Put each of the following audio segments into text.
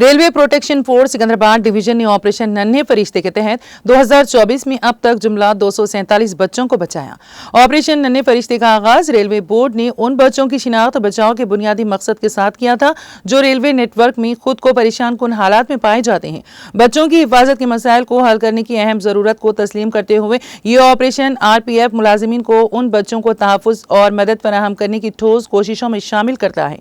Railway protection force Secunderabad division ने operation नन्हे फरिश्ते के तहत 2024 में अब तक जुमला 247 बच्चों को बचाया। ऑपरेशन नन्हे फरिश्ते का आगाज रेलवे बोर्ड ने उन बच्चों की शिनाख्त बचाव के बुनियादी मकसद के साथ किया था जो रेलवे नेटवर्क में खुद को परेशान कुन हालात में पाए जाते हैं। बच्चों की हिफाजत के मसाइल को हल करने की अहम जरूरत को तस्लीम करते हुए ये ऑपरेशन RPF मुलाजिमीन को उन बच्चों को तहफ़्फ़ुज़ और मदद फराहम करने की ठोस कोशिशों में शामिल करता है।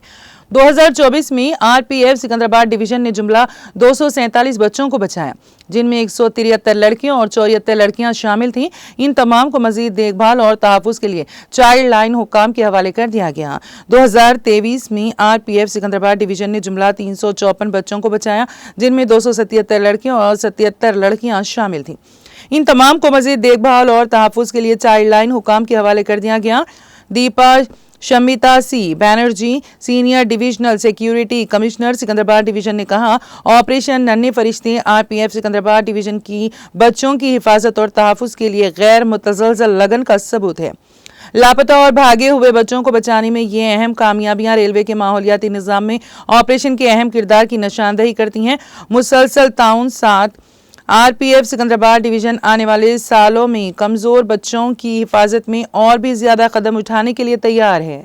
2024 में RPF सिकंदराबाद डिवीजन ने जुमला 247 बच्चों को बचाया, जिनमें 173 लड़कियां और 74 लड़कियां शामिल थीं। इन तमाम को मजीद देखभाल और तहफ़्फ़ुज़ के लिए चाइल्ड लाइन हुक्काम के हवाले कर दिया गया। 2023 में RPF सिकंदराबाद डिवीजन ने जुमला 354 बच्चों को बचाया, जिनमें 277 लड़कियां और 77 लड़कियां शामिल थीं। इन तमाम को मजीद देखभाल और तहफ़्फ़ुज़ के लिए चाइल्ड लाइन हुक्काम के हवाले कर दिया गया। Deepa Shamita C Banerjee, senior divisional security commissioner Secunderabad division ने कहा, ऑपरेशन नन्हे फरिश्ते RPF सिकंदराबाद डिवीजन की बच्चों की हिफाजत और तहफ़्फ़ुज़ के लिए गैर मुतज़लज़ल लगन का सबूत है। लापता और भागे हुए बच्चों को बचाने में ये अहम कामयाबियां रेलवे के माहौलियाती निज़ाम में ऑपरेशन के अहम किरदार की निशानदही करती हैं। मुसलसल ताउन साथ RPF सिकंदराबाद डिवीजन आने वाले सालों में कमजोर बच्चों की हिफाजत में और भी ज्यादा कदम उठाने के लिए तैयार है।